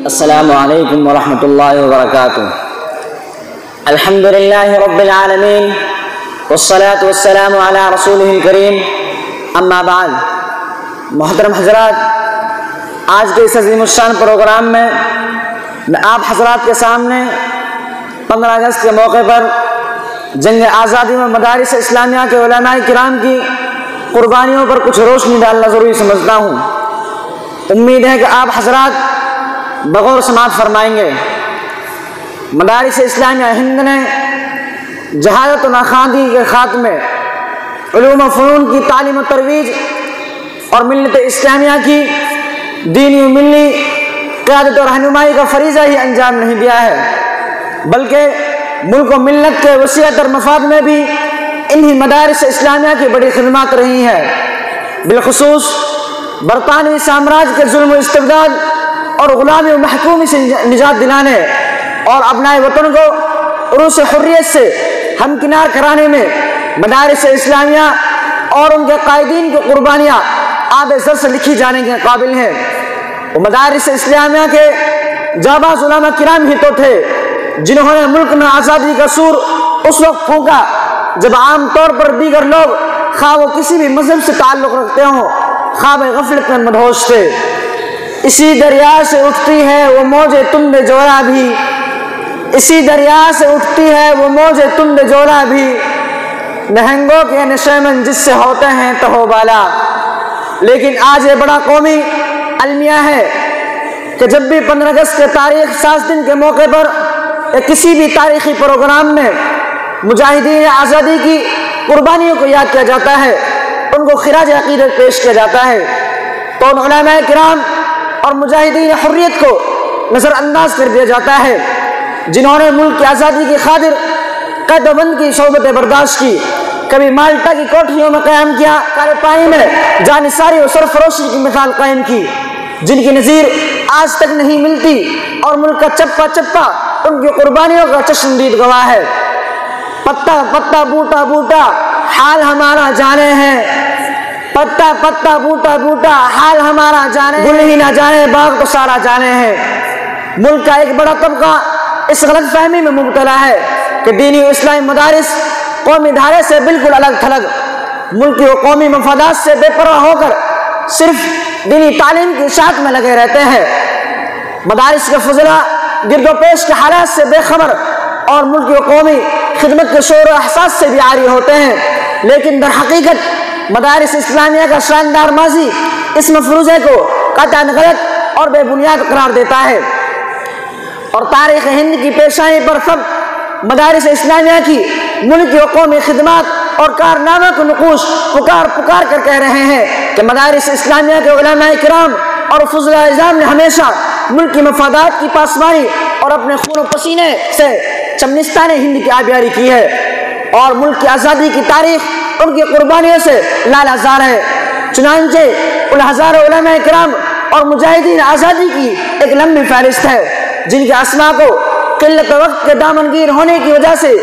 السلام علیکم ورحمۃ اللہ وبرکاتہ۔ الحمد للہ رب العالمین والصلاة والسلام علی رسولہ الکریم، اما بعد۔ محترم حضرات، آج کے اس عظیم الشان پروگرام میں آپ حضرات کے سامنے 15 اگست کے موقع پر جنگ آزادی میں مدارس اسلامیہ کے علماء کرام کی قربانیوں پر کچھ روشنی ڈالنا ضروری سمجھتا ہوں۔ امید ہے کہ آپ حضرات بغور سماعت فرمائیں گے۔ مدارس اسلامیہ ہند نے جہالت و ناخواندگی کے خاتمے، علوم و فنون کی تعلیم و ترویج اور ملت اسلامیہ کی دینی و ملی قیادت اور رہنمائی کا فریضہ ہی انجام نہیں دیا ہے، بلکہ ملک و ملت کے وسعت اور مفاد میں بھی انہی مدارس اسلامیہ کی بڑی خدمات رہی ہیں۔ بالخصوص برطانوی سامراج کے ظلم و استبداد اور غلامی و محکومی سے نجات دلانے اور ابنائے وطن کو عروس حریت سے ہمکنار کرانے میں مدارس اسلامیہ اور ان کے قائدین کی قربانیاں آب زر سے لکھی جانے کے قابل ہیں۔ وہ مدارس اسلامیہ کے جانباز علماء کرام ہی تو تھے جنہوں نے ملک میں آزادی کا سور اس وقت پھونکا جب عام طور پر دیگر لوگ خواہ وہ کسی بھی مذہب سے تعلق رکھتے ہوں خواب غفلت میں مدہوش تھے۔ اسی دریا سے اٹھتی ہے وہ موج تند جولا بھی، اسی دریا سے اٹھتی ہے وہ موج تند جولا بھی، نہنگوں کے نشے میں جس سے ہوتے ہیں تہو بالا۔ لیکن آج یہ بڑا قومی المیہ ہے کہ جب بھی 15 اگست کے تاریخ 7 دن کے موقع پر یا کسی بھی تاریخی پروگرام میں مجاہدین آزادی کی قربانیوں کو یاد کیا جاتا ہے، ان کو خراج عقیدت پیش کیا جاتا ہے، تو ان علماء کرام اور مجاہدین حریت کو نظر انداز کر دیا جاتا ہے جنہوں نے ملک کی آزادی کی خاطر قید و بند کی صحبتیں برداشت کی، کبھی مالٹا کی کوٹھیوں میں قیام کیا، کالے پانی میں جانثاری و سرفروشی کی مثال قائم کی جن کی نظیر آج تک نہیں ملتی، اور ملک کا چپا چپا ان کی قربانیوں کا چشمدید گواہ ہے۔ پتا پتا بوٹا بوٹا حال ہمارا جانے ہیں، پتا پتا بوٹا بوٹا حال ہمارا جانے، گل ہی نہ جانے باغ تو سارا جانے ہیں۔ ملک کا ایک بڑا طبقہ اس غلط فہمی میں مبتلا ہے کہ دینی و اسلامی مدارس قومی دھارے سے بالکل الگ تھلگ، ملکی و قومی مفادات سے بے پرواہ ہو کر صرف دینی تعلیم کی اشاعت میں لگے رہتے ہیں۔ مدارس کے فضلاء گرد و پیش کے حالات سے بے خبر اور ملکی و قومی خدمت کے شعور و احساس سے بھی عاری ہوتے ہیں، لیکن در حقیقت مدارس اسلامیہ کا شاندار ماضی اس مفروضے کو قطعاً غلط اور بے بنیاد قرار دیتا ہے، اور تاریخ ہند کی پیشانی پر سب مدارس اسلامیہ کی ملکی و قومی خدمات اور کارناموں کو نقوش پکار پکار کر کہہ رہے ہیں کہ مدارس اسلامیہ کے علماء کرام اور فضلاء اعظام نے ہمیشہ ملکی مفادات کی پاسبانی اور اپنے خون و پسینے سے چمنستان ہند کی آبیاری کی ہے، اور ملک کی آزادی کی تاریخ ان کی قربانیوں سے لالہزار ہے۔ چنانچہ ان ہزاروں علماء کرام اور مجاہدین آزادی کی ایک لمبی فہرست ہے جن کے اسماء کو قلت وقت کے دامنگیر ہونے کی وجہ سے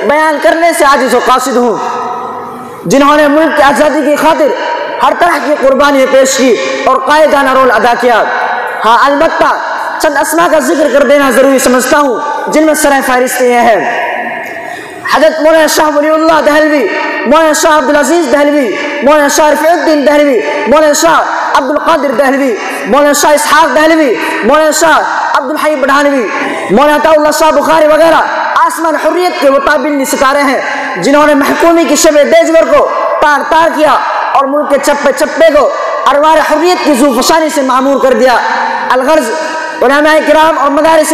بیان کرنے سے عاجز و قاصد ہوں، جنہوں نے ملک کی آزادی کی خاطر ہر طرح کی قربانی پیش کی اور قائدانہ رول ادا کیا۔ ہاں البتہ چند اسماء کا ذکر کر دینا ضروری سمجھتا ہوں جن میں سرِ فہرست یہ ہے: حضرت مولانا شاہ ولی اللہ دہلوی، مولانا شاہ عبدالعزیز دہلوی، مولانا شاہ رفیع الدین دہلوی، مولانا شاہ عبدالقادر دہلوی، مولانا شاہ اسحاق دہلوی، مولانا شاہ عبدالحی بڑھانوی، مولانا عطا اللہ شاہ بخاری وغیرہ آسمان حریت کے وہ تابندی ستارے ہیں جنہوں نے محکومی کی شب دیجور کو تار تار کیا اور ملک کے چپے چپے کو ارواح حریت کی ذوفشانی سے معمور کر دیا۔ الغرض علماء کرام اور مدارس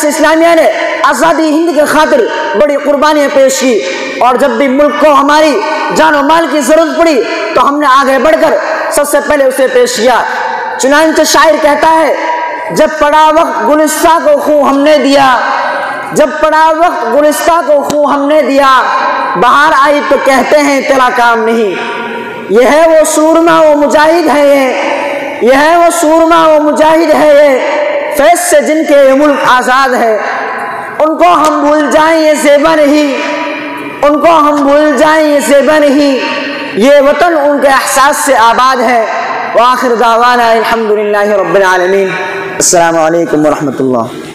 اسلامیہ نے آزادی ہند کے خاطر بڑی قربانیاں پیش کی، اور جب بھی ملک کو ہماری جان و مال کی ضرورت پڑی تو ہم نے آگے بڑھ کر سب سے پہلے اسے پیش کیا۔ چنانچہ شاعر کہتا ہے: جب پڑا وقت گلستہ کو خوں ہم نے دیا، جب پڑا وقت گلستہ کو خوں ہم نے دیا، بہار آئی تو کہتے ہیں تیرا کام نہیں۔ یہ ہے وہ سورما وہ مجاہد ہے، یہ ہے وہ سورما وہ مجاہد ہے، یہ فیض سے جن کے یہ ملک آزاد ہے۔ ان کو ہم بھول جائیں یہ زیبا نہیں، ان کو ہم بھول جائیں یہ زیبا نہیں، یہ وطن ان کے احساس سے آباد ہے۔ وآخر دعوانا الحمدللہ رب العالمین۔ السلام علیکم ورحمۃ اللہ۔